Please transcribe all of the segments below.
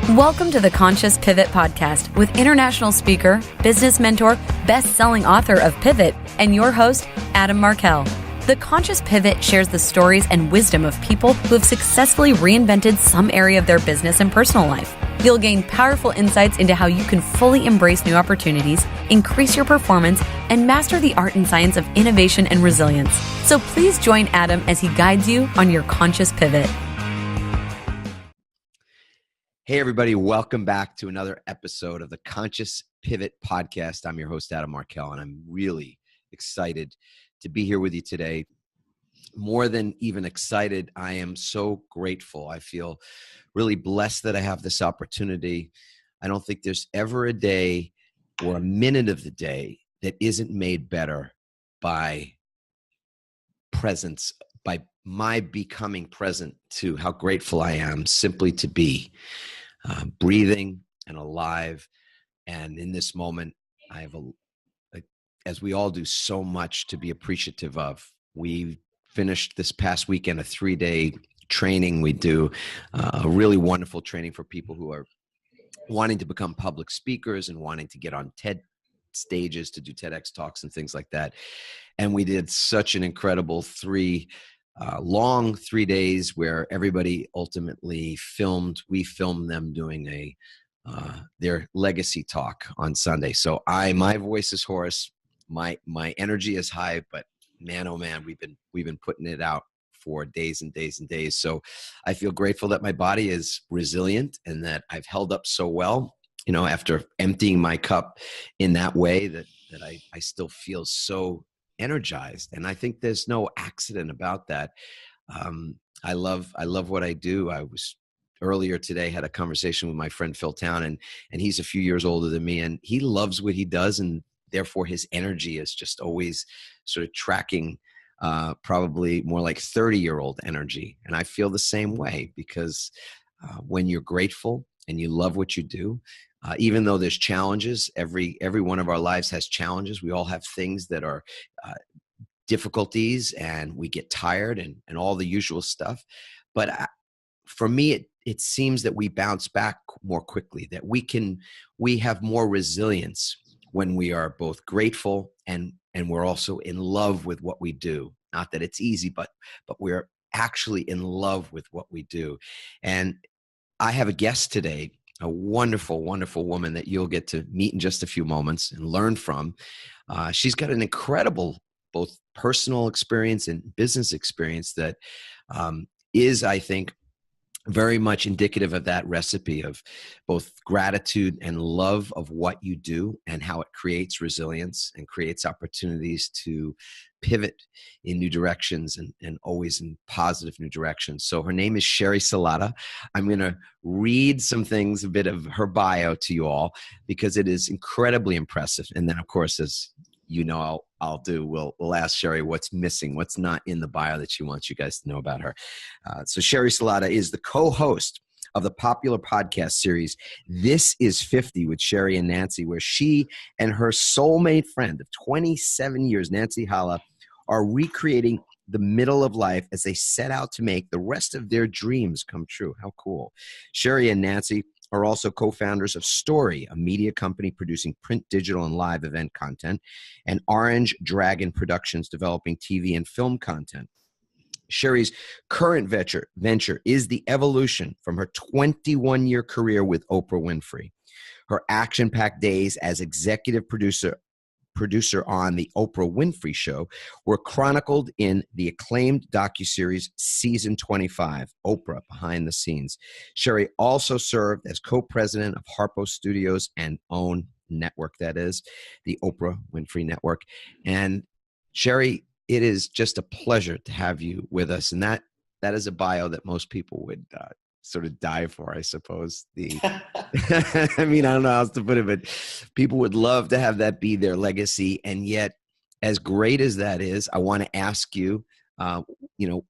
Welcome to the Conscious Pivot Podcast with international speaker, business mentor, best-selling author of Pivot, and your host, Adam Markell. The Conscious Pivot shares the stories and wisdom of people who have successfully reinvented some area of their business and personal life. You'll gain powerful insights into how you can fully embrace new opportunities, increase your performance, and master the art and science of innovation and resilience. So please join Adam as he guides you on your conscious pivot. Hey, everybody. Welcome back to another episode of the Conscious Pivot Podcast. I'm your host, Adam Markell, and I'm really excited to be here with you today. More than even excited, I am so grateful. I feel really blessed that I have this opportunity. I don't think there's ever a day or a minute of the day that isn't made better by presence, by my becoming present to how grateful I am simply to be breathing and alive. And in this moment, I have, as we all do, so much to be appreciative of. We finished this past weekend a 3-day training. We do a really wonderful training for people who are wanting to become public speakers and wanting to get on TED stages to do TEDx talks and things like that. And we did such an incredible long 3 days where everybody ultimately filmed. We filmed them doing their legacy talk on Sunday. So my voice is hoarse, my energy is high, but man, oh man, we've been putting it out for days and days and days. So I feel grateful that my body is resilient and that I've held up so well, after emptying my cup in that way that I still feel so energized. And I think there's no accident about that. I love what I do. I was earlier today, had a conversation with my friend Phil Town, and he's a few years older than me, and he loves what he does. And therefore his energy is just always sort of tracking probably more like 30-year-old energy. And I feel the same way because when you're grateful and you love what you do, even though there's challenges, every one of our lives has challenges. We all have things that are difficulties, and we get tired and all the usual stuff. But for me, it seems that we bounce back more quickly, that we have more resilience when we are both grateful and we're also in love with what we do. Not that it's easy, but we're actually in love with what we do. And I have a guest today, a wonderful, wonderful woman that you'll get to meet in just a few moments and learn from. She's got an incredible both personal experience and business experience that is, I think, very much indicative of that recipe of both gratitude and love of what you do and how it creates resilience and creates opportunities to pivot in new directions and always in positive new directions. So her name is Sheri Salata. I'm going to read some things, a bit of her bio to you all, because it is incredibly impressive. And then, of course, as you know, we'll ask Sheri what's missing, what's not in the bio that she wants you guys to know about her. So Sheri Salata is the co-host of the popular podcast series, This is 50 with Sheri and Nancy, where she and her soulmate friend of 27 years, Nancy Hala, are recreating the middle of life as they set out to make the rest of their dreams come true. How cool. Sheri and Nancy are also co-founders of Story, a media company producing print, digital, and live event content, and Orange Dragon Productions, developing TV and film content. Sheri's current venture is the evolution from her 21-year career with Oprah Winfrey. Her action-packed days as executive producer on The Oprah Winfrey Show were chronicled in the acclaimed docuseries Season 25, Oprah Behind the Scenes. Sheri also served as co-president of Harpo Studios and OWN Network, that is, the Oprah Winfrey Network. And Sheri, it is just a pleasure to have you with us. And that is a bio that most people would sort of die for, I suppose. I mean, I don't know how else to put it, but people would love to have that be their legacy. And yet, as great as that is, I want to ask you,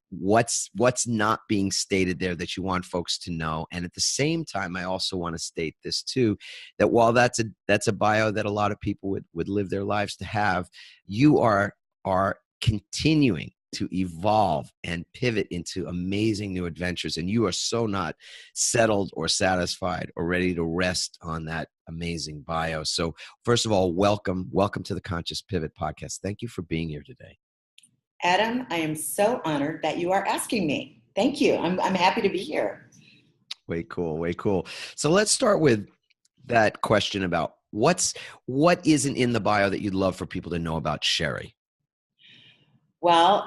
what's not being stated there that you want folks to know. And at the same time, I also want to state this too, that while that's a bio that a lot of people would live their lives to have, you are continuing to evolve and pivot into amazing new adventures. And you are so not settled or satisfied or ready to rest on that amazing bio. So first of all, welcome to the Conscious Pivot podcast. Thank you for being here today. Adam, I am so honored that you are asking me. Thank you. I'm happy to be here. Way cool. So let's start with that question about what isn't in the bio that you'd love for people to know about Sheri? Well,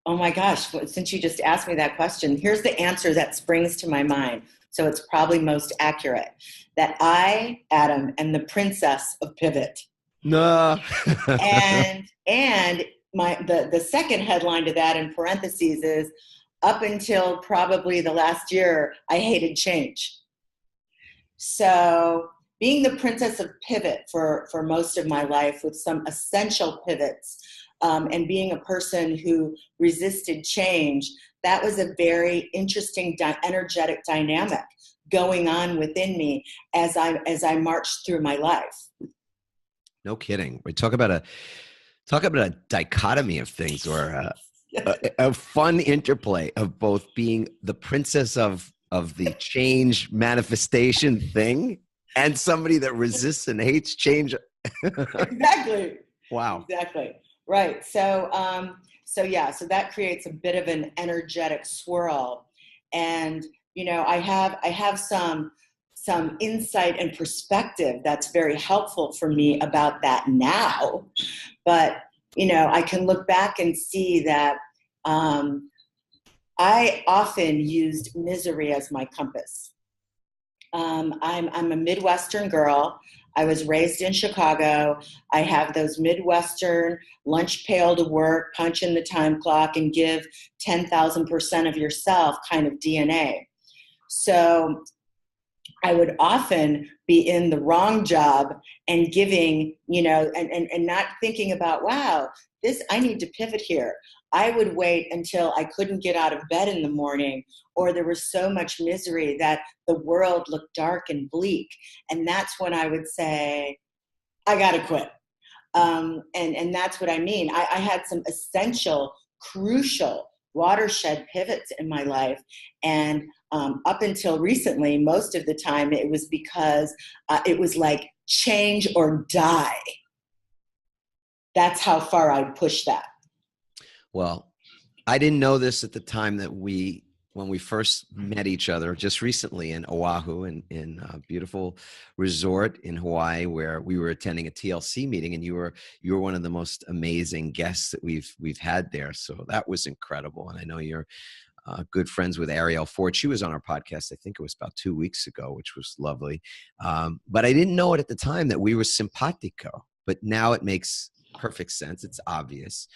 oh my gosh, since you just asked me that question, here's the answer that springs to my mind. So it's probably most accurate. That I, Adam, am the princess of pivot. No. and the second headline to that in parentheses is, up until probably the last year, I hated change. So being the princess of pivot for most of my life with some essential pivots, and being a person who resisted change, that was a very interesting energetic dynamic going on within me as I marched through my life. No kidding. We talk about a dichotomy of things, or a fun interplay of both being the princess of the change manifestation thing and somebody that resists and hates change. Exactly. Wow. Exactly. Right. So that creates a bit of an energetic swirl. And, I have some insight and perspective that's very helpful for me about that now. But, I can look back and see that I often used misery as my compass. I'm a Midwestern girl. I was raised in Chicago. I have those Midwestern lunch pail to work, punch in the time clock, and give 10,000% of yourself kind of DNA. So I would often be in the wrong job and giving, and not thinking about, wow, I need to pivot here. I would wait until I couldn't get out of bed in the morning, or there was so much misery that the world looked dark and bleak. And that's when I would say, I got to quit. And that's what I mean. I had some essential, crucial watershed pivots in my life. And up until recently, most of the time, it was because it was like change or die. That's how far I'd push that. Well, I didn't know this at the time that when we first met each other just recently in Oahu, in a beautiful resort in Hawaii, where we were attending a TLC meeting, and you were one of the most amazing guests that we've had there. So that was incredible. And I know you're good friends with Ariel Ford. She was on our podcast, I think it was about 2 weeks ago, which was lovely. But I didn't know it at the time that we were simpatico, but now it makes perfect sense. It's obvious.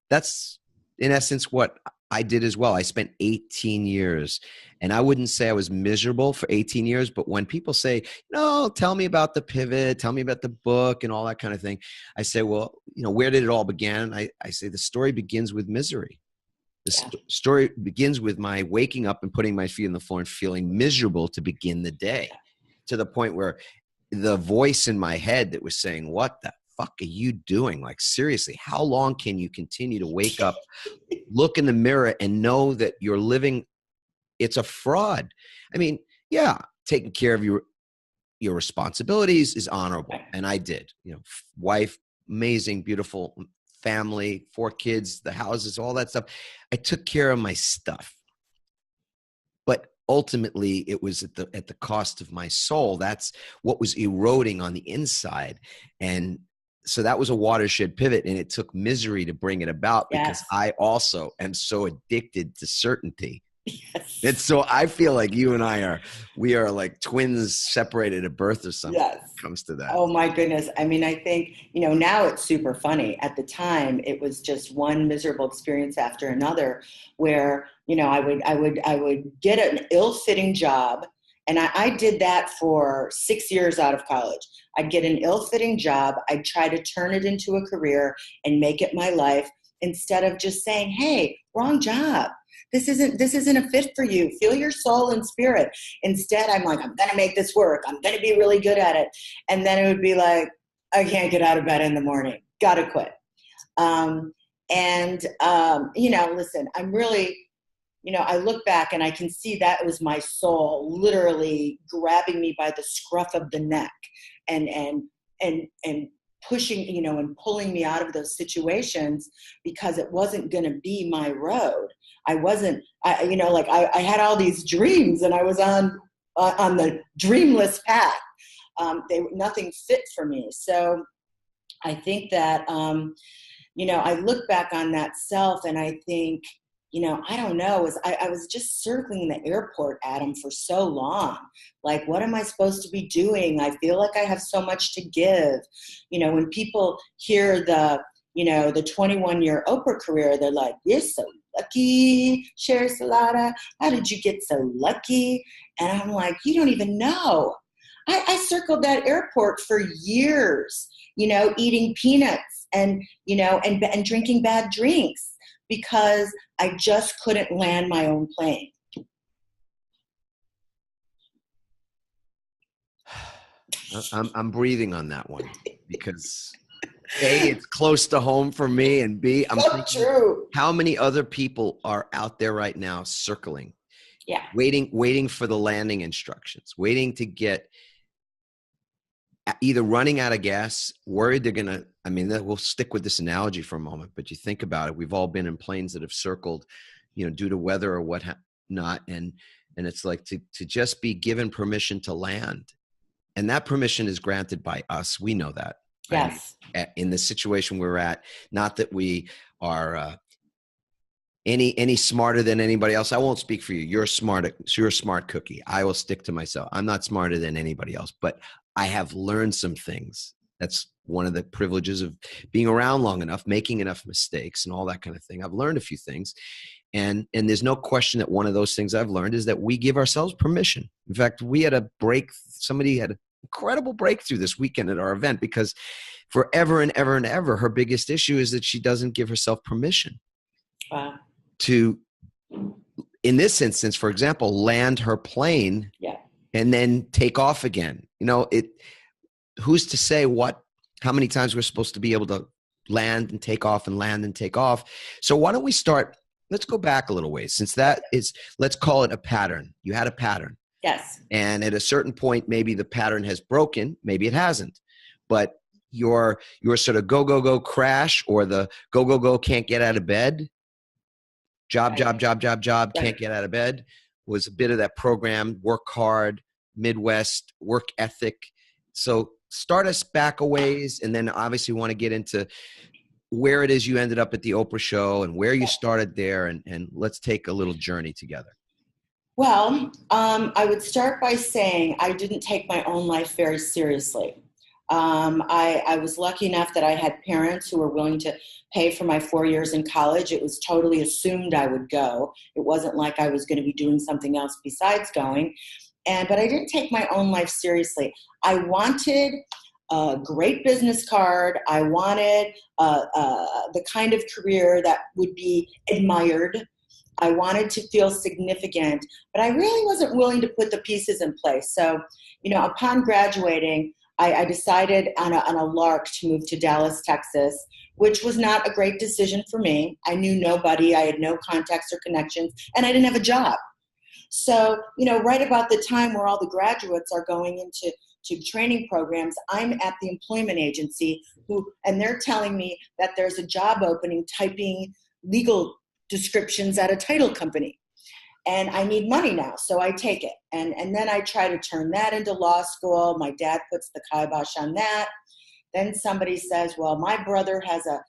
That's in essence what I did as well. I spent 18 years, and I wouldn't say I was miserable for 18 years, but when people say, no, tell me about the pivot, tell me about the book and all that kind of thing, I say, well, where did it all begin? I say the story begins with misery. The story begins with my waking up and putting my feet on the floor and feeling miserable to begin the day, to the point where the voice in my head that was saying, what the fuck are you doing? Like, seriously, how long can you continue to wake up, look in the mirror, and know that you're living? It's a fraud. I mean, yeah, taking care of your responsibilities is honorable. And I did, wife, amazing, beautiful family, 4 kids, the houses, all that stuff. I took care of my stuff. But ultimately, it was at the cost of my soul. That's what was eroding on the inside. And so that was a watershed pivot, and it took misery to bring it about, because I also am so addicted to certainty. Yes. And so I feel like you and we are like twins separated at birth or something. Yes. When it comes to that. Oh my goodness. I mean, I think, now it's super funny. At the time, it was just one miserable experience after another where, I would get an ill-fitting job. And I did that for 6 years out of college. I'd get an ill-fitting job. I'd try to turn it into a career and make it my life, instead of just saying, hey, wrong job. This isn't a fit for you. Feel your soul and spirit. Instead, I'm like, I'm going to make this work. I'm going to be really good at it. And then it would be like, I can't get out of bed in the morning. Got to quit. And, listen, I'm really, I look back and I can see that was my soul literally grabbing me by the scruff of the neck and pushing, and pulling me out of those situations because it wasn't going to be my road. I had all these dreams and I was on the dreamless path. Nothing fit for me. So I think that, I look back on that self and I think, I don't know, I was just circling the airport, Adam, for so long. Like, what am I supposed to be doing? I feel like I have so much to give. When people hear the 21-year Oprah career, they're like, you're so lucky, Sheri Salata. How did you get so lucky? And I'm like, you don't even know. I circled that airport for years, eating peanuts and drinking bad drinks because I just couldn't land my own plane. I'm breathing on that one because A, it's close to home for me, and B, I'm so thinking true. How many other people are out there right now circling, yeah, waiting for the landing instructions, waiting to get either running out of gas, worried they're going to, we'll stick with this analogy for a moment, but you think about it, we've all been in planes that have circled, due to weather or what not. And it's like to just be given permission to land. And that permission is granted by us. We know that. yes. In the situation we're at, not that we are any smarter than anybody else. I won't speak for you. You're a smart cookie. I will stick to myself. I'm not smarter than anybody else, but I have learned some things. That's one of the privileges of being around long enough, making enough mistakes and all that kind of thing. I've learned a few things. And there's no question that one of those things I've learned is that we give ourselves permission. In fact, we had somebody had an incredible breakthrough this weekend at our event because forever and ever and ever, her biggest issue is that she doesn't give herself permission. Wow. To, in this instance, for example, land her plane and then take off again. Who's to say how many times we're supposed to be able to land and take off and land and take off. So why don't we let's go back a little ways, since that is, let's call it a pattern. You had a pattern. Yes. And at a certain point, maybe the pattern has broken, maybe it hasn't, but your sort of go crash, or the go can't get out of bed, job, Right. can't get out of bed, was a bit of that program, work hard, Midwest, work ethic. So start us back a ways, and then obviously want to get into where it is you ended up at the Oprah show and where you started there, and let's take a little journey together. Well, I would start by saying I didn't take my own life very seriously. I was lucky enough that I had parents who were willing to pay for my 4 years in college. It was totally assumed I would go. It wasn't like I was going to be doing something else besides going. But I didn't take my own life seriously. I wanted a great business card. I wanted the kind of career that would be admired. I wanted to feel significant, but I really wasn't willing to put the pieces in place. So, upon graduating, I decided on a lark to move to Dallas, Texas, which was not a great decision for me. I knew nobody. I had no contacts or connections, and I didn't have a job. So, right about the time where all the graduates are going into training programs, I'm at the employment agency and they're telling me that there's a job opening typing legal descriptions at a title company. And I need money now, so I take it. And then I try to turn that into law school. My dad puts the kibosh on that. Then somebody says, well, my brother has a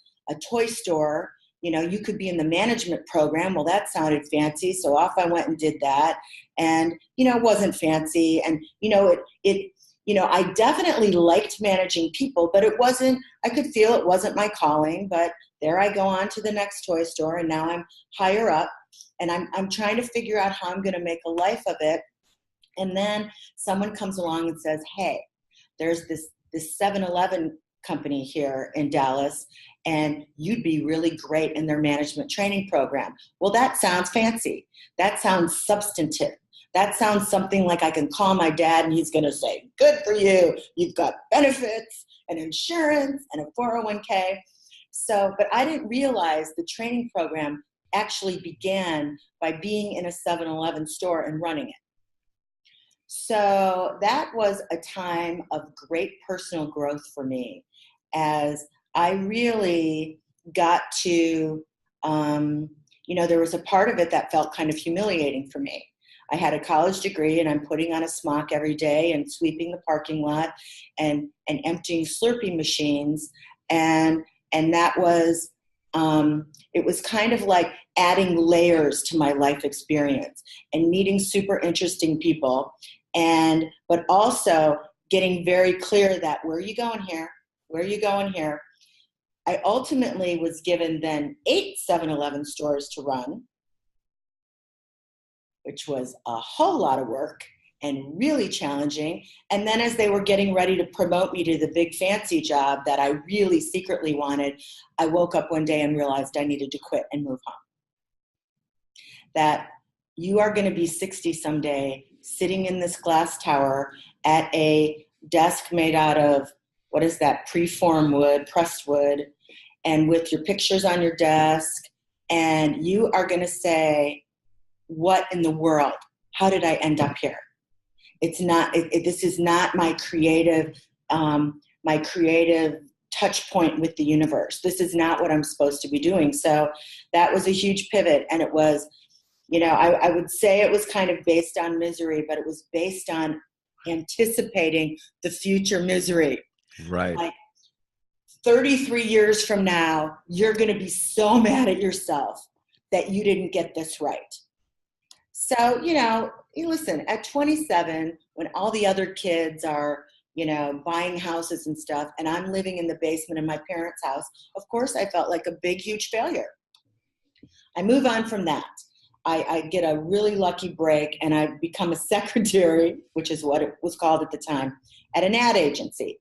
toy store. You could be in the management program. Well, that sounded fancy. So off I went and did that. And, it wasn't fancy. And, I definitely liked managing people, but I could feel it wasn't my calling. But there I go on to the next toy store, and now I'm higher up. And I'm trying to figure out how I'm going to make a life of it. And then someone comes along and says, hey, there's this 7-Eleven company here in Dallas, and you'd be really great in their management training program. Well, that sounds fancy. That sounds substantive. That sounds something like I can call my dad and he's going to say, good for you. You've got benefits and insurance and a 401k. So, but I didn't realize the training program actually began by being in a 7-Eleven store and running it. So that was a time of great personal growth for me, as I really got to, there was a part of it that felt kind of humiliating for me. I had a college degree and I'm putting on a smock every day and sweeping the parking lot and emptying Slurpee machines. And that was, it was kind of like adding layers to my life experience and meeting super interesting people. But also getting very clear that where are you going here? Where are you going here? I ultimately was given then 8 7-Eleven stores to run, which was a whole lot of work and really challenging. And then as they were getting ready to promote me to the big fancy job that I really secretly wanted, I woke up one day and realized I needed to quit and move home. That you are going to be 60 someday, sitting in this glass tower at a desk made out of, what is that, preform wood, pressed wood, and with your pictures on your desk, and you are going to say, what in the world? How did I end up here? It's not, this is not my creative touch point with the universe. This is not what I'm supposed to be doing. So that was a huge pivot. And it was, I would say it was kind of based on misery, but it was based on anticipating the future misery. Right. Like 33 years from now, you're going to be so mad at yourself that you didn't get this right. So, listen, at 27, when all the other kids are, buying houses and stuff, and I'm living in the basement of my parents' house, of course I felt like a big, huge failure. I move on from that. I get a really lucky break and I become a secretary, which is what it was called at the time, at an ad agency.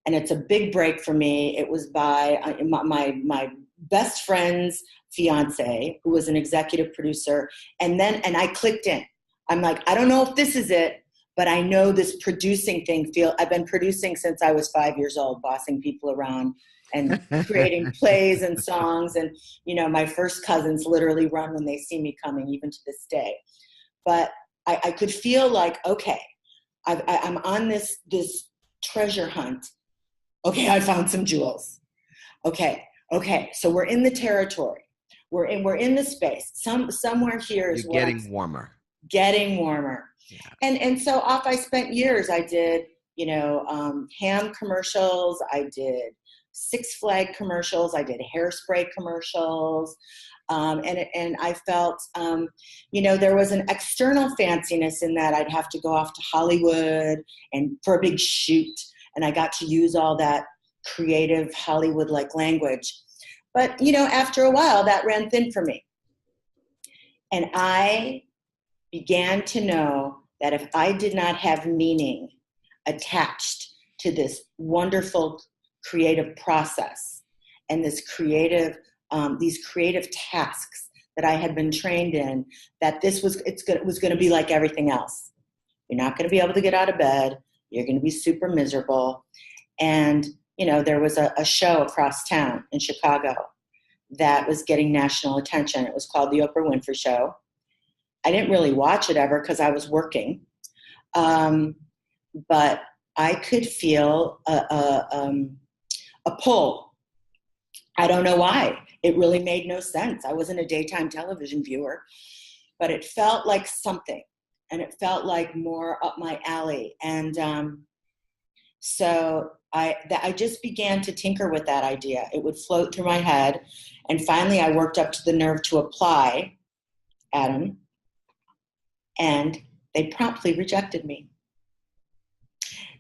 And it's a big break for me. It was by my best friend's fiance, who was an executive producer. And I clicked in. I'm like, I don't know if this is it, but I know this producing thing I've been producing since I was 5 years old, bossing people around and creating plays and songs. And, my first cousins literally run when they see me coming, even to this day. But I could feel like, okay, I'm on this treasure hunt. Okay, I found some jewels. Okay, so we're in the territory. We're in the space. Somewhere here is You're getting warmer. Getting warmer. Yeah. And so off I spent years. I did, ham commercials. I did Six Flag commercials. I did hairspray commercials. And I felt, there was an external fanciness in that I'd have to go off to Hollywood and for a big shoot. And I got to use all that creative Hollywood-like language. But, after a while, that ran thin for me. And I began to know that if I did not have meaning attached to this wonderful creative process and these creative tasks that I had been trained in, that it was going to be like everything else. You're not going to be able to get out of bed. You're going to be super miserable. And, there was a show across town in Chicago that was getting national attention. It was called the Oprah Winfrey Show. I didn't really watch it ever because I was working. But I could feel a pull. I don't know why. It really made no sense. I wasn't a daytime television viewer, but it felt like something. And it felt like more up my alley. And so I just began to tinker with that idea. It would float through my head. And finally, I worked up to the nerve to apply, Adam. And they promptly rejected me.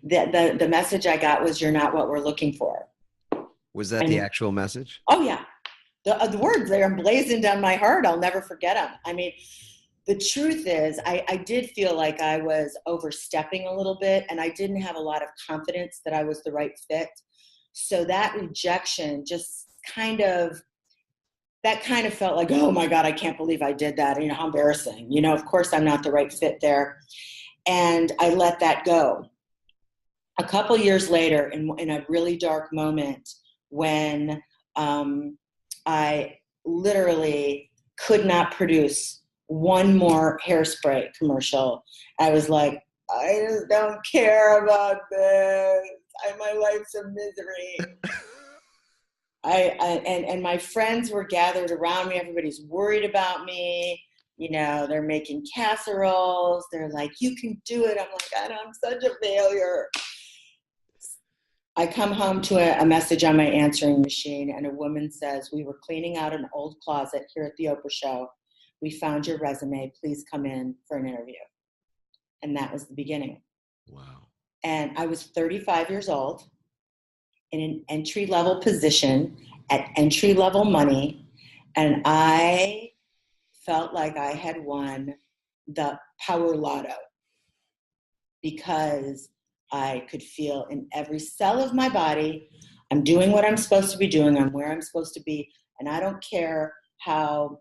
The message I got was, "You're not what we're looking for." Was that the actual message? Oh, yeah. The words, they're emblazoned on my heart. I'll never forget them. I mean, the truth is, I did feel like I was overstepping a little bit, and I didn't have a lot of confidence that I was the right fit. So that rejection just kind of felt like, oh my God, I can't believe I did that. How embarrassing. Of course I'm not the right fit there. And I let that go. A couple years later, in a really dark moment, when I literally could not produce one more hairspray commercial. I was like, I just don't care about this. My life's a misery. And my friends were gathered around me. Everybody's worried about me. You know, they're making casseroles. They're like, you can do it. I'm like, I'm such a failure. I come home to a message on my answering machine, and a woman says, we were cleaning out an old closet here at the Oprah show. We found your resume. Please come in for an interview. And that was the beginning. Wow. And I was 35 years old in an entry-level position at entry-level money. And I felt like I had won the power lotto because I could feel in every cell of my body, I'm doing what I'm supposed to be doing. I'm where I'm supposed to be. And I don't care how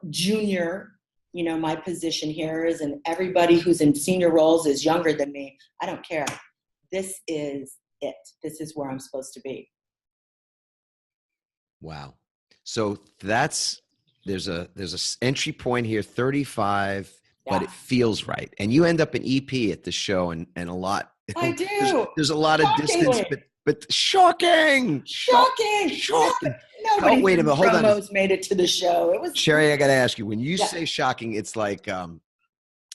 junior, you know, my position here is, and everybody who's in senior roles is younger than me. I don't care. This is it. This is where I'm supposed to be. Wow. So there's a entry point here, 35, yeah. But it feels right. And you end up an EP at the show and a lot. I do. There's a lot of distance, but shocking. Nobody wait a minute, hold on. Made it to the show. It was Sheri, I got to ask you, when you say shocking, it's like,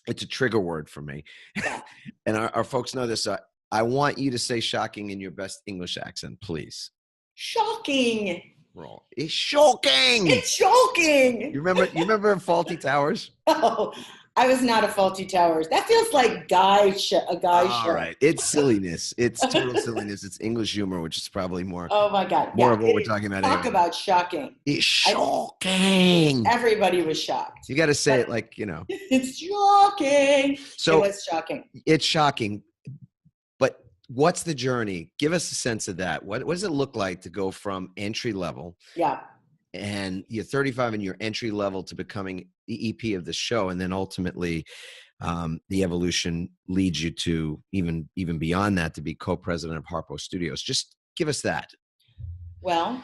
it's a trigger word for me. Yeah. And our folks know this. I want you to say shocking in your best English accent, please. Shocking. It's shocking. It's shocking. You remember Faulty Towers? Oh, I was not a Faulty Towers. That feels like a guy show. All right. It's silliness. It's total silliness. It's English humor, which is probably more. Oh my God. More of what we're talking about. Talk about shocking. It's shocking. Everybody was shocked. You got to say it like, you know. It's shocking. So it was shocking. It's shocking. But what's the journey? Give us a sense of that. What does it look like to go from entry level? Yeah. And you're 35 and you're entry level to becoming the EP of the show. And then ultimately the evolution leads you to even beyond that, to be co-president of Harpo Studios. Just give us that. Well,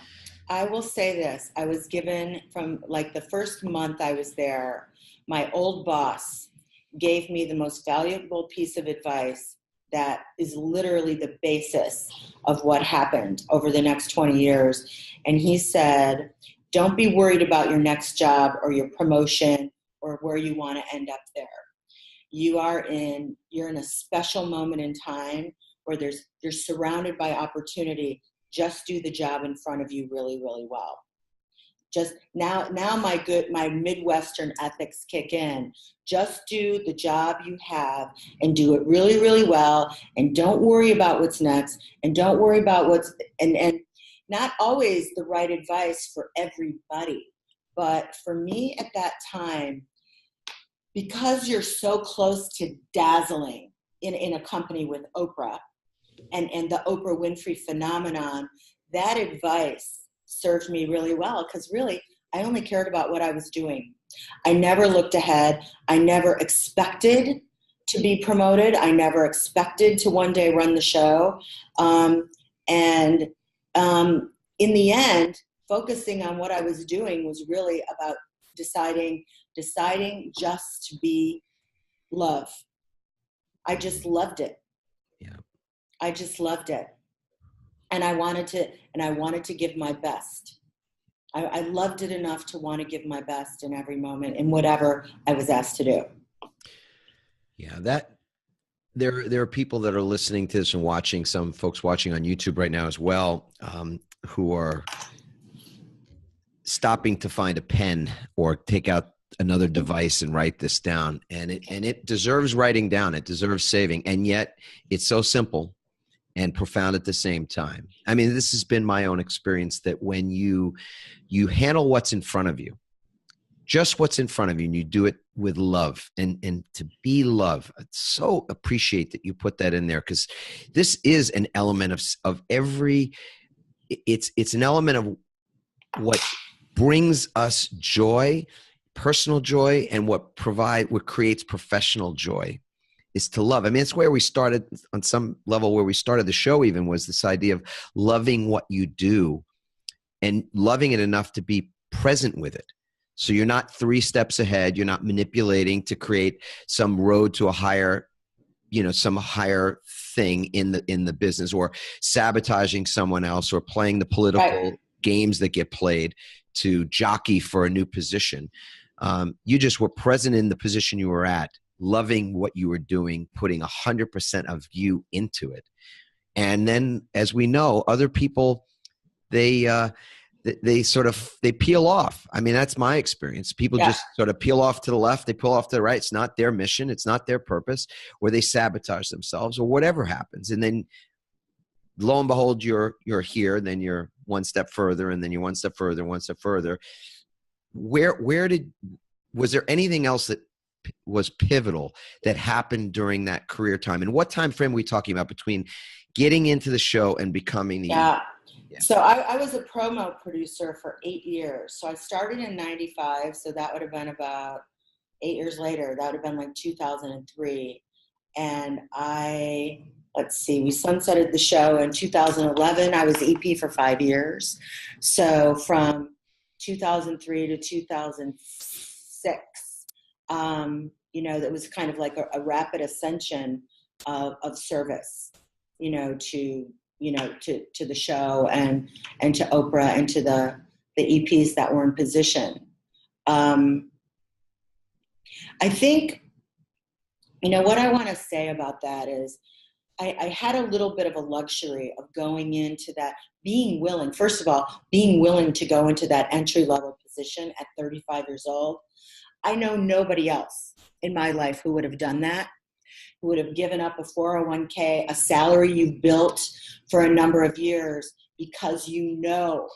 I will say this. I was given, from like the first month I was there, my old boss gave me the most valuable piece of advice that is literally the basis of what happened over the next 20 years. And he said, don't be worried about your next job or your promotion or where you want to end up there. You're in a special moment in time where you're surrounded by opportunity. Just do the job in front of you really, really well. Just now my Midwestern ethics kick in. Just do the job you have and do it really, really well. And don't worry about what's next. And don't worry about and not always the right advice for everybody. But for me at that time, because you're so close to dazzling in a company with Oprah and the Oprah Winfrey phenomenon, that advice served me really well, because really I only cared about what I was doing. I never looked ahead. I never expected to be promoted. I never expected to one day run the show. In the end, focusing on what I was doing was really about deciding just to be love. I just loved it. Yeah. I just loved it. And I wanted to give my best. I loved it enough to want to give my best in every moment in whatever I was asked to do. Yeah, there are people that are listening to this and watching, some folks watching on YouTube right now as well, who are stopping to find a pen or take out another device and write this down. And it deserves writing down. It deserves saving. And yet it's so simple and profound at the same time. I mean, this has been my own experience, that when you handle what's in front of you, just what's in front of you, and you do it with love and to be love. I so appreciate that you put that in there, because this is an element of every, it's an element of what brings us joy, personal joy, and what creates professional joy is to love. I mean, it's where we started, on some level, where we started the show even, was this idea of loving what you do and loving it enough to be present with it. So you're not 3 steps ahead. You're not manipulating to create some road to a higher, some higher thing in the business, or sabotaging someone else, or playing the political games that get played to jockey for a new position. You just were present in the position you were at, loving what you were doing, putting 100% of you into it. And then, as we know, other people, they peel off. I mean, that's my experience. People just sort of peel off to the left. They peel off to the right. It's not their mission. It's not their purpose, or they sabotage themselves, or whatever happens. And then lo and behold, you're here, and then you're one step further, and then you're one step further, one step further. Was there anything else that was pivotal that happened during that career time? And what time frame are we talking about between getting into the show and becoming the Yeah. So I was a promo producer for 8 years. So I started in 95. So that would have been about 8 years later. That would have been like 2003. And we sunsetted the show in 2011. I was EP for 5 years. So from 2003 to 2006, that was kind of like a rapid ascension of service, to the show and to Oprah and to the EPs that were in position. I think, what I want to say about that is I had a little bit of a luxury of going into that, first of all, being willing to go into that entry-level position at 35 years old. I know nobody else in my life who would have done that, who would have given up a 401k, a salary you've built for a number of years because you know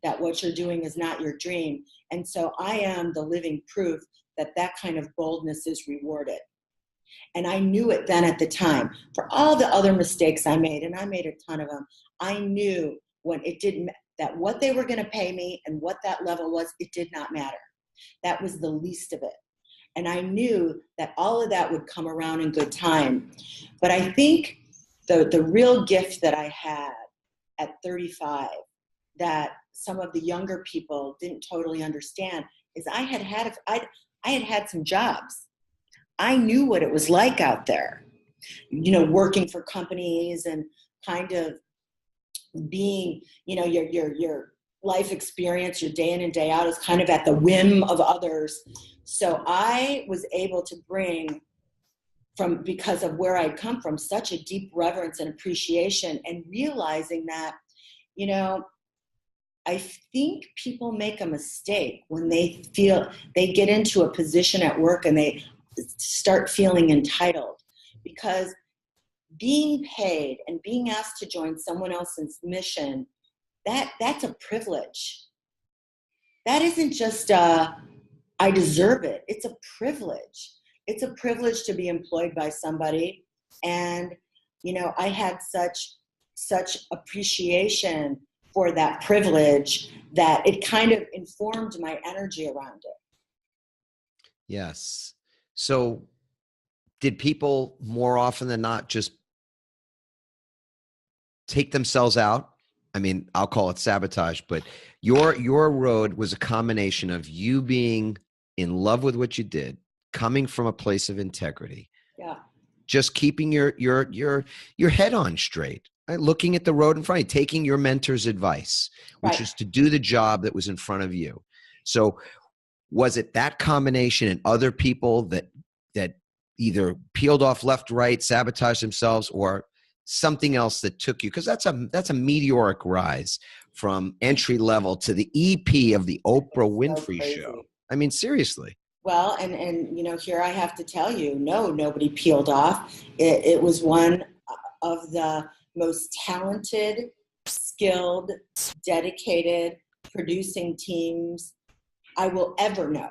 that what you're doing is not your dream. And so I am the living proof that kind of boldness is rewarded. And I knew it then at the time. For all the other mistakes I made, and I made a ton of them, I knew that what they were going to pay me and what that level was, it did not matter. That was the least of it. And I knew that all of that would come around in good time. But I think the real gift that I had at 35 that some of the younger people didn't totally understand is I had had some jobs. I knew what it was like out there, working for companies and kind of being, your life experience, your day in and day out is kind of at the whim of others. So I was able to bring, because of where I'd come from, such a deep reverence and appreciation, and realizing that, I think people make a mistake when they feel they get into a position at work and they start feeling entitled, because being paid and being asked to join someone else's mission, that's a privilege. That isn't just I deserve it. It's a privilege. It's a privilege to be employed by somebody. And, I had such appreciation for that privilege that it kind of informed my energy around it. Yes. So did people more often than not just take themselves out? I mean, I'll call it sabotage, but your road was a combination of you being in love with what you did, coming from a place of integrity. Yeah. Just keeping your head on straight, right? Looking at the road in front of you, taking your mentor's advice, which is to do the job that was in front of you. So was it that combination and other people that either peeled off left, right, sabotaged themselves, or something else that took you? Because that's a meteoric rise from entry level to the EP of the Oprah Winfrey show. I mean, seriously. Well, and here I have to tell you, nobody peeled off. It was one of the most talented, skilled, dedicated producing teams I will ever know.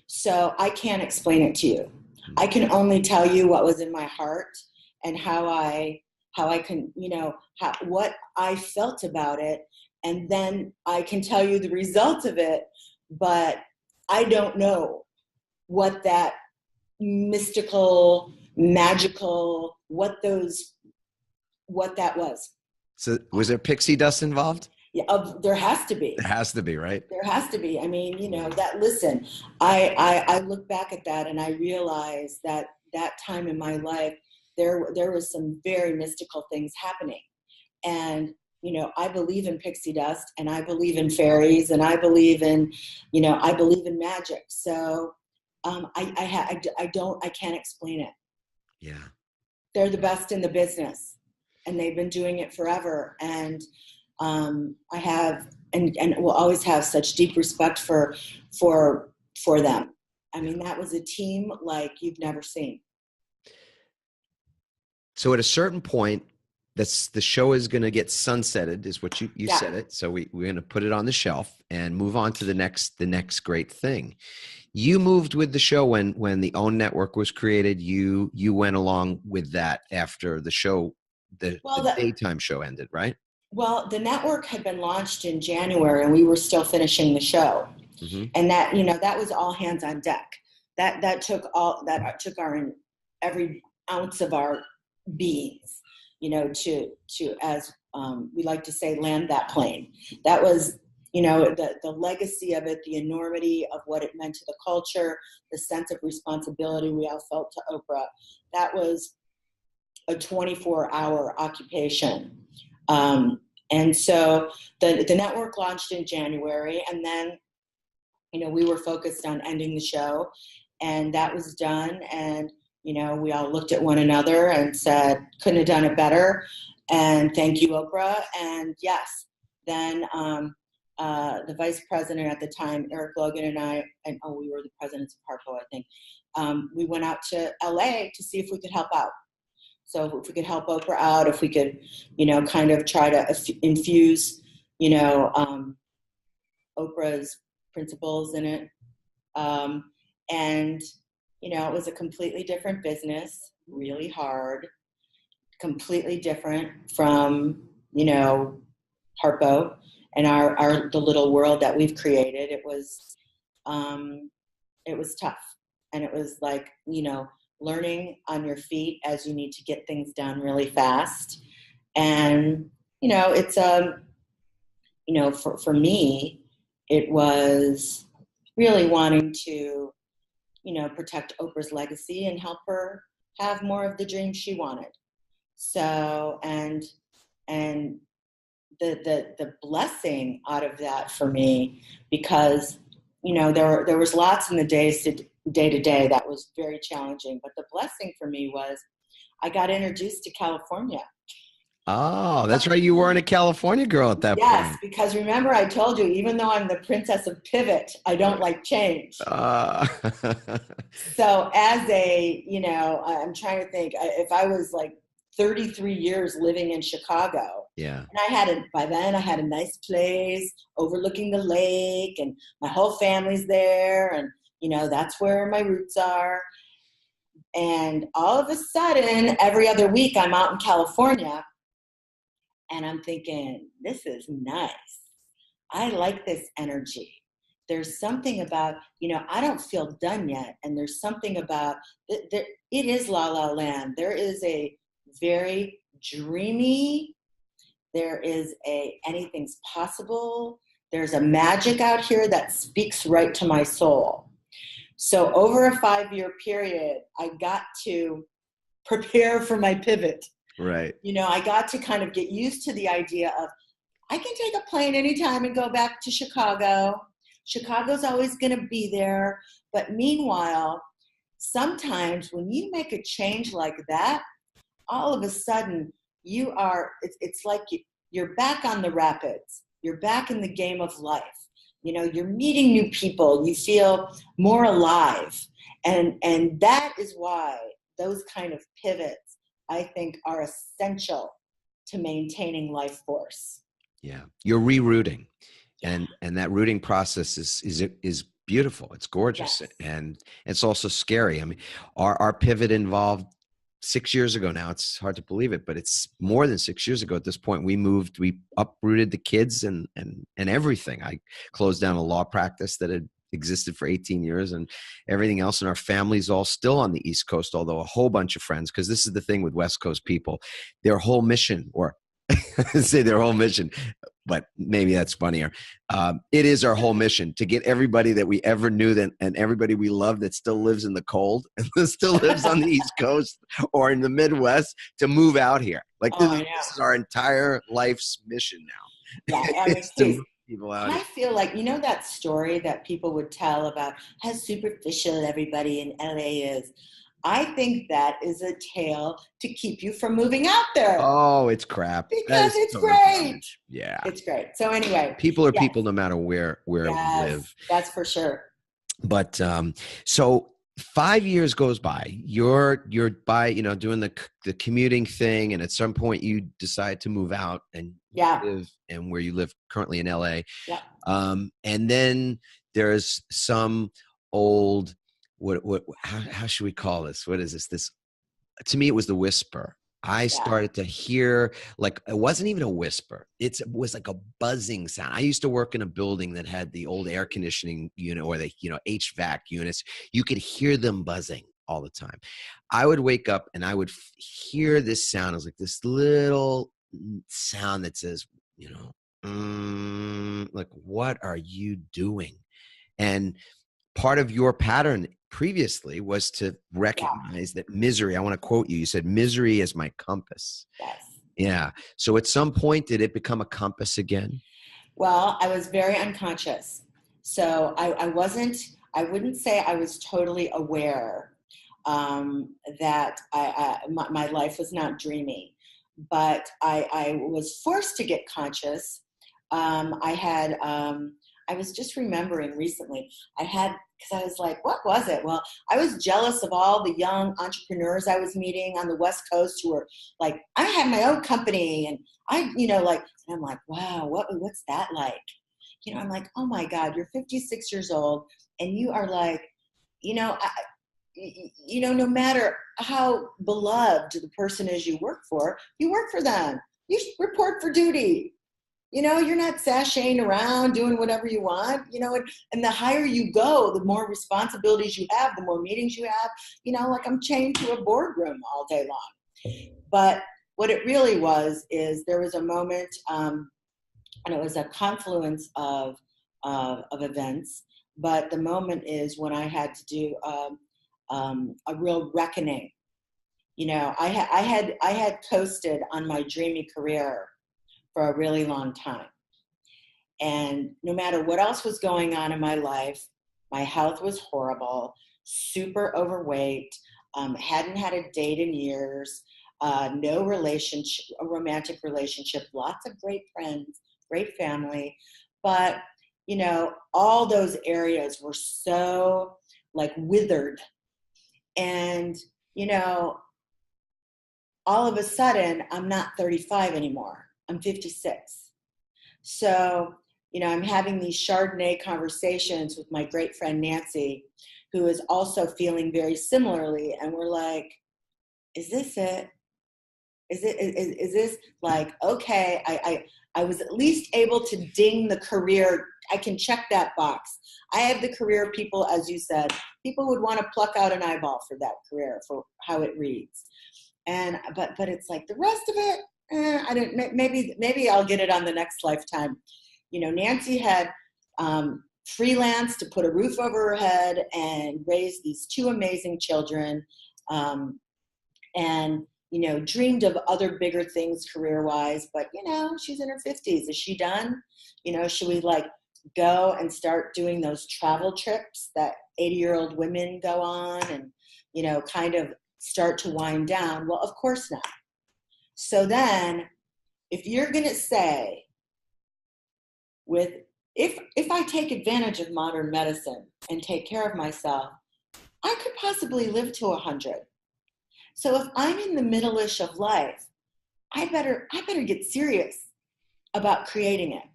So I can't explain it to you. I can only tell you what was in my heart and how I can, what I felt about it. And then I can tell you the result of it, but I don't know what that mystical, magical, what that was. So was there pixie dust involved? There has to be. There has to be, right? There has to be. I mean, listen, I look back at that and I realize that time in my life, there was some very mystical things happening. And, I believe in pixie dust, and I believe in fairies, and I believe in magic. So I can't explain it. Yeah. They're the best in the business, and they've been doing it forever. And I have and will always have such deep respect for them. I mean, that was a team like you've never seen. So at a certain point, the show is going to get sunsetted, is what you said it. So we're going to put it on the shelf and move on to the next great thing. You moved with the show when the OWN network was created. You went along with that after the show, the daytime show ended, right? Well, the network had been launched in January, and we were still finishing the show, and that was all hands on deck. That took every ounce of our beings, to as we like to say, land that plane. That was, the legacy of it, the enormity of what it meant to the culture, the sense of responsibility we all felt to Oprah. That was a 24-hour occupation. And so the network launched in January, and then, we were focused on ending the show, and that was done. And, we all looked at one another and said, couldn't have done it better. And thank you, Oprah. And yes, then the vice president at the time, Eric Logan, and I, we were the presidents of Harpo, I think, we went out to LA to see if we could help out. So if we could help Oprah out, if we could, kind of try to infuse, Oprah's principles in it. And, it was a completely different business, really hard, completely different from, Harpo and the little world that we've created. It was tough. And it was like, learning on your feet as you need to get things done really fast. And, it's, for me, it was really wanting to, protect Oprah's legacy and help her have more of the dreams she wanted. So, and the blessing out of that for me, because, there was lots in the day to day that was very challenging. But the blessing for me was I got introduced to California. Oh, that's right. You weren't a California girl at that point. Yes, because remember I told you, even though I'm the princess of pivot, I don't like change. So as I'm trying to think, if I was like 33 years living in Chicago. Yeah. And by then I had a nice place overlooking the lake, and my whole family's there, and that's where my roots are. And all of a sudden, every other week I'm out in California, and I'm thinking, this is nice. I like this energy. There's something about, I don't feel done yet. And there's something about, it is La La Land. There is a very dreamy, there is anything's possible. There's a magic out here that speaks right to my soul. So over a 5-year period, I got to prepare for my pivot. Right. I got to kind of get used to the idea of, I can take a plane anytime and go back to Chicago. Chicago's always going to be there. But meanwhile, sometimes when you make a change like that, all of a sudden it's like you're back on the rapids. You're back in the game of life. You're meeting new people. You feel more alive. And that is why those kind of pivots, I think, are essential to maintaining life force. Yeah. You're rerouting. And that rooting process is beautiful. It's gorgeous. Yes. And it's also scary. I mean, our pivot involved 6 years ago now. It's hard to believe it, but it's more than 6 years ago at this point. We uprooted the kids and everything. I closed down a law practice that had existed for 18 years and everything else. And our family's all still on the East Coast, although a whole bunch of friends, because this is the thing with West Coast people, their whole mission, or say their whole mission, but maybe that's funnier. It is our whole mission to get everybody that we ever knew and everybody we love that still lives in the cold and still lives on the East Coast or in the Midwest to move out here. Like this is our entire life's mission now. Yeah, I mean, It's to move people out I here. feel like, that story that people would tell about how superficial everybody in LA is. I think that is a tale to keep you from moving out there. Oh, it's crap. Because it's great. Garbage. Yeah. It's great. So anyway. People are people no matter where we live. That's for sure. But so 5 years goes by. You're doing the commuting thing, and at some point you decide to move out and live and where you live currently in LA. Yeah. And then there's some old how should we call this? What is this? This to me it was the whisper. I started to hear, like, it wasn't even a whisper. It was like a buzzing sound. I used to work in a building that had the old air conditioning unit or the, HVAC units. You could hear them buzzing all the time. I would wake up and I would hear this sound. It was like this little sound that says, like, what are you doing? And part of your pattern previously was to recognize that misery. I want to quote you. You said, misery is my compass. Yes. Yeah. So at some point, did it become a compass again? Well, I was very unconscious. So I wouldn't say I was totally aware that my life was not dreamy, but I was forced to get conscious. I was just remembering recently, because I was like, what was it? Well, I was jealous of all the young entrepreneurs I was meeting on the West Coast who were like, I had my own company, and and I'm like, wow, what's that like? I'm like, oh my God, you're 56 years old and you are like, no matter how beloved the person is you work for them. You should report for duty. You're not sashaying around doing whatever you want, and the higher you go, the more responsibilities you have, the more meetings you have, like I'm chained to a boardroom all day long. But what it really was is there was a moment, and it was a confluence of events, but the moment is when I had to do a real reckoning. I had coasted on my dreamy career for a really long time. And no matter what else was going on in my life, my health was horrible, super overweight, hadn't had a date in years, no romantic relationship, lots of great friends, great family. But, all those areas were so like withered. And, all of a sudden, I'm not 35 anymore. I'm 56. So, I'm having these Chardonnay conversations with my great friend Nancy, who is also feeling very similarly. And we're like, is this it? Is this like, okay, I was at least able to ding the career. I can check that box. I have the career. People, as you said, people would want to pluck out an eyeball for that career, for how it reads. And, but it's like the rest of it, I don't. Maybe I'll get it on the next lifetime. Nancy had freelanced to put a roof over her head and raise these two amazing children, and dreamed of other bigger things career-wise. But she's in her 50s. Is she done? Should we like go and start doing those travel trips that 80-year-old women go on, and kind of start to wind down? Well, of course not. So then, if you're going to say, if I take advantage of modern medicine and take care of myself, I could possibly live to 100. So if I'm in the middle-ish of life, I better get serious about creating it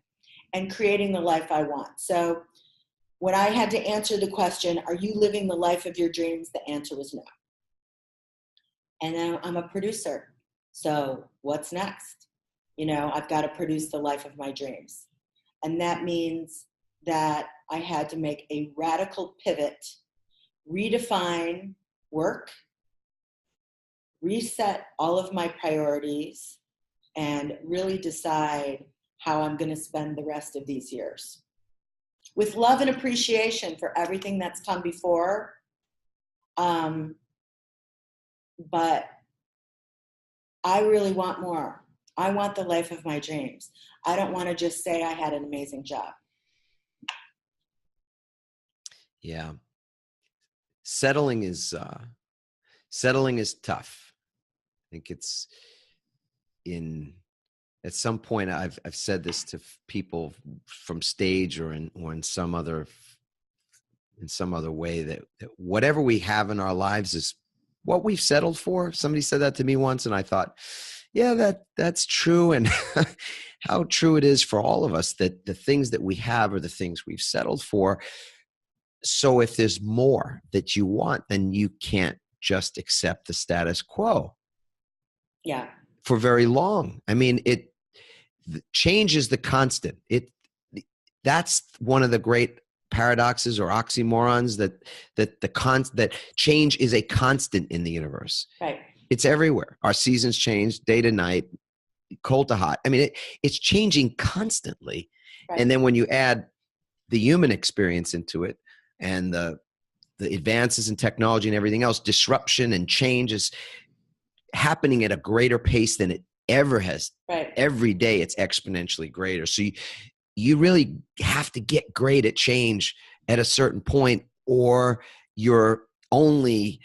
and creating the life I want. So when I had to answer the question, are you living the life of your dreams? The answer was no. And now I'm a producer. So what's next? I've got to produce the life of my dreams. And that means that I had to make a radical pivot, redefine work, reset all of my priorities, and really decide how I'm going to spend the rest of these years. With love and appreciation for everything that's come before. But I really want more. I want the life of my dreams. I don't want to just say I had an amazing job. Yeah. Settling is tough. I think it's at some point I've said this to people from stage or in some other way that whatever we have in our lives is what we've settled for. Somebody said that to me once, and I thought, yeah, that's true. And how true it is for all of us that the things that we have are the things we've settled for. So if there's more that you want, then you can't just accept the status quo. Yeah. For very long. I mean, change is the constant. That's one of the great paradoxes or oxymorons that change is a constant in the universe. Right. It's everywhere. Our seasons change day to night, cold to hot. I mean, it's changing constantly. Right. And then when you add the human experience into it and the advances in technology and everything else, disruption and change is happening at a greater pace than it ever has. Right. Every day it's exponentially greater. So you really have to get great at change at a certain point, or your only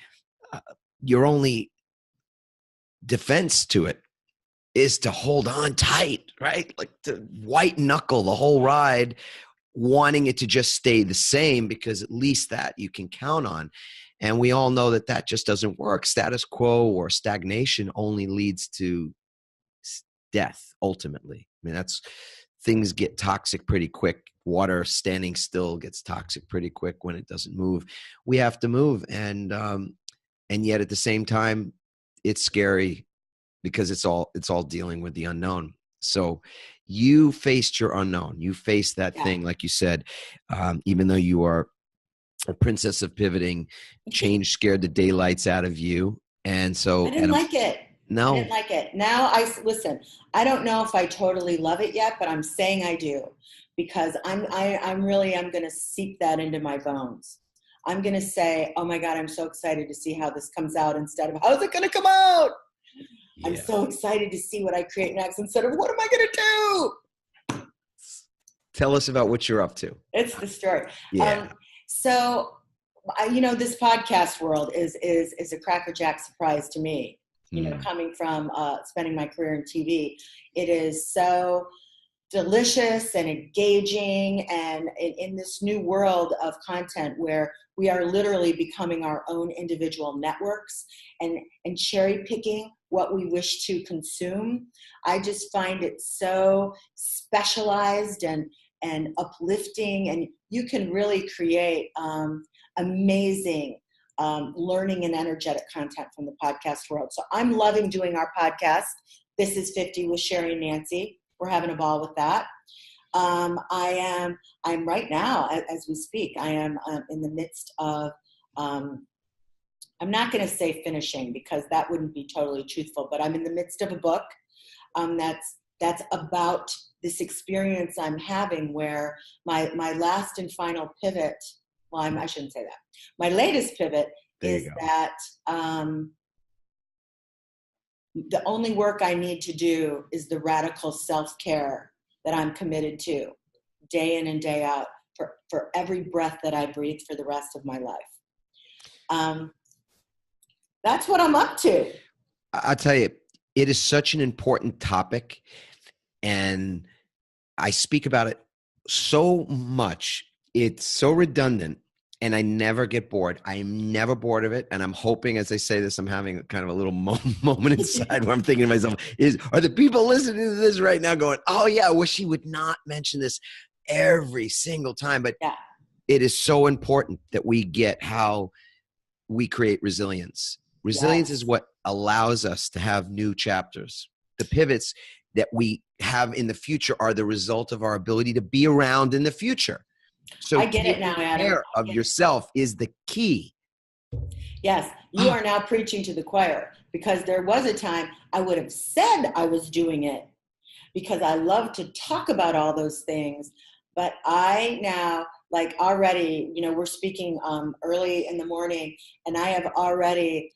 defense to it is to hold on tight, right? Like to white knuckle the whole ride, wanting it to just stay the same because at least that you can count on. And we all know that just doesn't work. Status quo or stagnation only leads to death, ultimately. I mean, things get toxic pretty quick. Water standing still gets toxic pretty quick when it doesn't move. We have to move. And yet at the same time, it's scary because it's all dealing with the unknown. So you faced your unknown. You faced that thing, like you said, even though you are a princess of pivoting, change scared the daylights out of you. And so I didn't like it. No. I didn't like it. Now listen, I don't know if I totally love it yet, but I'm saying I do because I'm going to seep that into my bones. I'm going to say, oh my God, I'm so excited to see how this comes out instead of how's it going to come out? Yeah. I'm so excited to see what I create next instead of what am I going to do? Tell us about what you're up to. It's the story. Yeah. So, this podcast world is a crackerjack surprise to me. Coming from spending my career in TV, it is so delicious and engaging, and in this new world of content where we are literally becoming our own individual networks and cherry picking what we wish to consume. I just find it so specialized and uplifting, and you can really create amazing learning and energetic content from the podcast world. So I'm loving doing our podcast. This is 50 with Sheri and Nancy. We're having a ball with that. I'm right now, as we speak, I am in the midst of, I'm not going to say finishing because that wouldn't be totally truthful, but I'm in the midst of a book that's about this experience I'm having where my last and final pivot, well, I shouldn't say that. My latest pivot is that the only work I need to do is the radical self-care that I'm committed to day in and day out for every breath that I breathe for the rest of my life. That's what I'm up to. I'll tell you, it is such an important topic, and I speak about it so much. It's so redundant, and I never get bored. I am never bored of it, and I'm hoping as I say this, I'm having kind of a little moment inside where I'm thinking to myself, are the people listening to this right now going, oh yeah, I wish he would not mention this every single time. But it is so important that we get how we create resilience. Resilience is what allows us to have new chapters. The pivots that we have in the future are the result of our ability to be around in the future. So I get it now, Adam. Care of yourself is the key. Yes, you are now preaching to the choir, because there was a time I would have said I was doing it because I love to talk about all those things. But I now, like already, we're speaking early in the morning, and I have already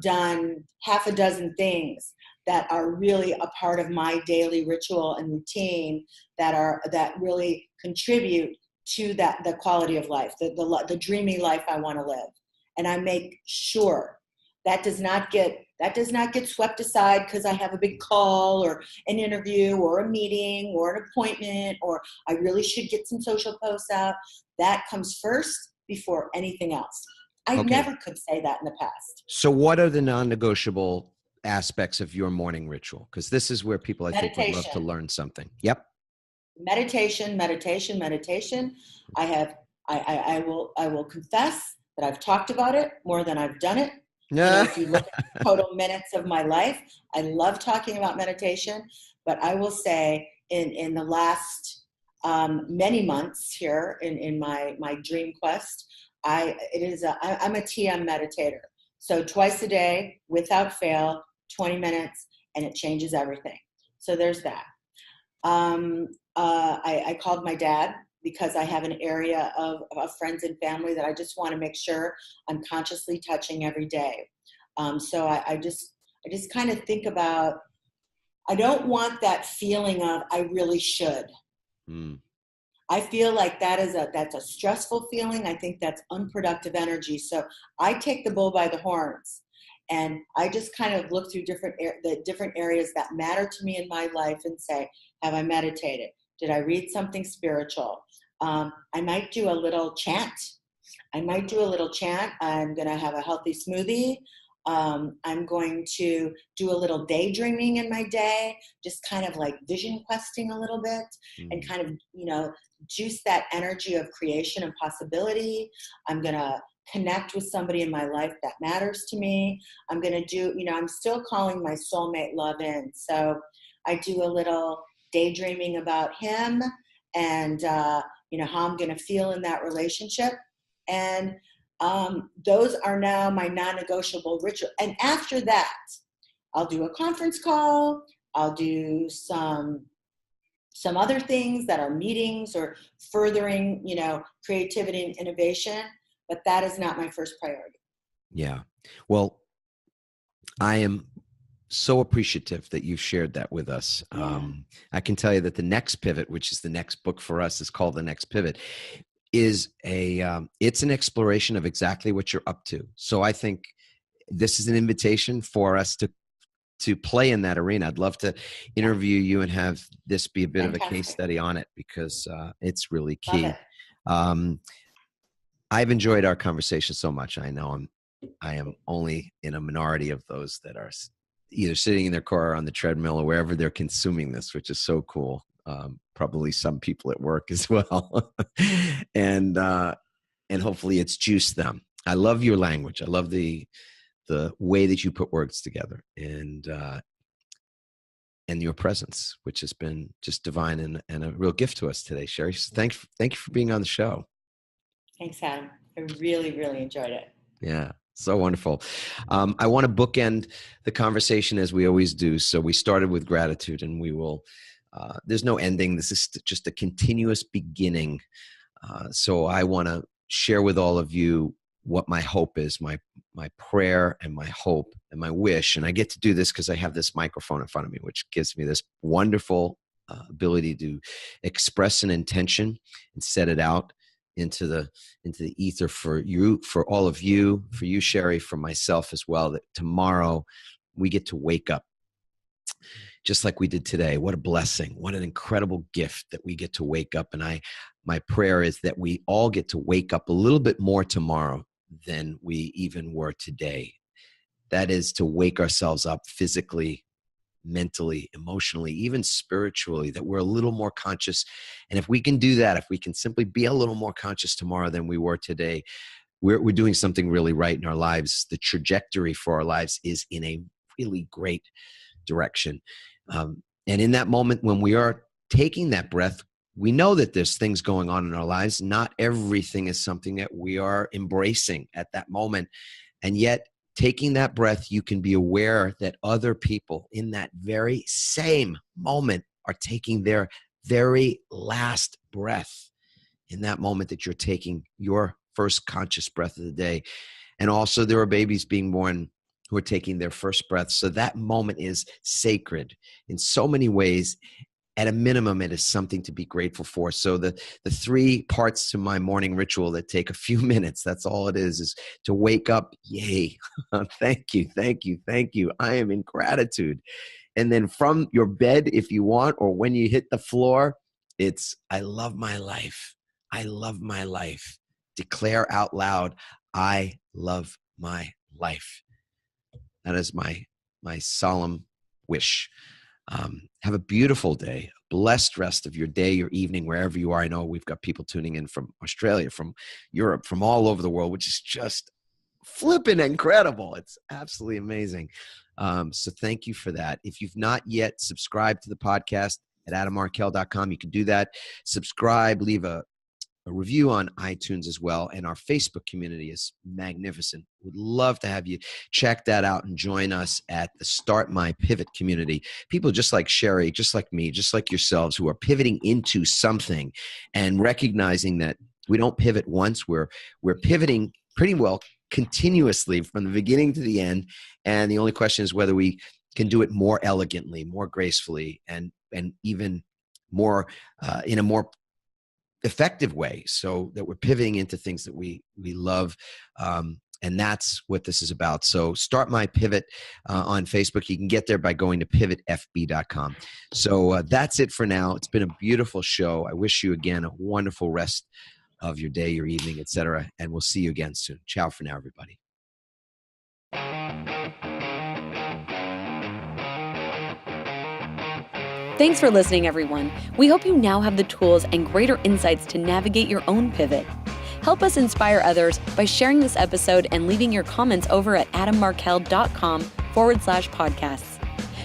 done half a dozen things that are really a part of my daily ritual and routine that really contribute to the quality of life, the dreamy life I want to live. And I make sure that does not get swept aside because I have a big call or an interview or a meeting or an appointment, or I really should get some social posts out. That comes first before anything else. I never could say that in the past. So what are the non-negotiable aspects of your morning ritual? Because this is where people, I think, would love to learn something. Yep. Meditation. I will confess that I've talked about it more than I've done it. If you look at the total minutes of my life, I love talking about meditation, but I will say in the last many months here in my dream quest, I'm a TM meditator. So twice a day, without fail, 20 minutes, and it changes everything. So there's that. I called my dad because I have an area of friends and family that I just want to make sure I'm consciously touching every day. So I just kind of think about, I don't want that feeling of I really should. I feel like that's a stressful feeling. I think that's unproductive energy. So I take the bull by the horns, and I just kind of look through the different areas that matter to me in my life and say, have I meditated? Did I read something spiritual? I might do a little chant. I'm going to have a healthy smoothie. I'm going to do a little daydreaming in my day, just kind of like vision questing a little bit, and kind of, juice that energy of creation and possibility. I'm going to connect with somebody in my life that matters to me. I'm going to do, I'm still calling my soulmate love in. So I do a little daydreaming about him and, how I'm going to feel in that relationship. And those are now my non-negotiable ritual. And after that, I'll do a conference call. I'll do some other things that are meetings or furthering, creativity and innovation. But that is not my first priority. Yeah. Well, I am so appreciative that you've shared that with us. Yeah. I can tell you that the next pivot, which is the next book for us, is called The Next Pivot, is it's an exploration of exactly what you're up to. So I think this is an invitation for us to play in that arena. I'd love to interview you and have this be a bit Fantastic. of a case study on it, because it's really Love key. it. I've enjoyed our conversation so much. I know I am only in a minority of those that are either sitting in their car or on the treadmill or wherever they're consuming this, which is so cool. Probably some people at work as well. and hopefully it's juiced them. I love your language. I love the way that you put words together, and your presence, which has been just divine and a real gift to us today, Sheri. So thank you for being on the show. Thanks, Adam. I really, really enjoyed it. Yeah, so wonderful. I want to bookend the conversation as we always do. So we started with gratitude, and we will, there's no ending. This is just a continuous beginning. So I want to share with all of you what my hope is, my prayer and my hope and my wish. And I get to do this because I have this microphone in front of me, which gives me this wonderful ability to express an intention and set it out into the ether for you, for all of you, for you, Sheri, for myself as well, that tomorrow we get to wake up just like we did today. What a blessing. What an incredible gift that we get to wake up. And my prayer is that we all get to wake up a little bit more tomorrow than we even were today. That is to wake ourselves up physically, mentally, emotionally, even spiritually, that we're a little more conscious. And if we can do that, if we can simply be a little more conscious tomorrow than we were today, we're doing something really right in our lives. The trajectory for our lives is in a really great direction. And in that moment when we are taking that breath, we know that there's things going on in our lives. Not everything is something that we are embracing at that moment. And yet, taking that breath, you can be aware that other people in that very same moment are taking their very last breath in that moment that you're taking your first conscious breath of the day. And also there are babies being born who are taking their first breath. So that moment is sacred in so many ways. At a minimum, it is something to be grateful for. So the three parts to my morning ritual that take a few minutes, that's all it is to wake up. Yay. Thank you. Thank you. Thank you. I am in gratitude. And then from your bed, if you want, or when you hit the floor, it's, I love my life. I love my life. Declare out loud, I love my life. That is my solemn wish. Have a beautiful day, blessed rest of your day, your evening, wherever you are. I know we've got people tuning in from Australia, from Europe, from all over the world, which is just flipping incredible. It's absolutely amazing. So thank you for that. If you've not yet subscribed to the podcast at adammarkel.com, you can do that. Subscribe, leave a review on iTunes as well. And our Facebook community is magnificent. Would love to have you check that out and join us at the Start My Pivot community. People just like Sheri, just like me, just like yourselves, who are pivoting into something and recognizing that we don't pivot once. We're pivoting pretty well continuously from the beginning to the end. And the only question is whether we can do it more elegantly, more gracefully, and even more in a more effective way, so that we're pivoting into things that we love. And that's what this is about. So Start My Pivot on Facebook. You can get there by going to pivotfb.com. So that's it for now. It's been a beautiful show. I wish you again a wonderful rest of your day, your evening, etc. And we'll see you again soon. Ciao for now, everybody. Thanks for listening, everyone. We hope you now have the tools and greater insights to navigate your own pivot. Help us inspire others by sharing this episode and leaving your comments over at adammarkel.com/podcasts.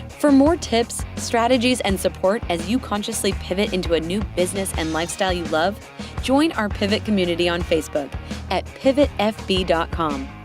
For more tips, strategies, and support as you consciously pivot into a new business and lifestyle you love, join our Pivot community on Facebook at pivotfb.com.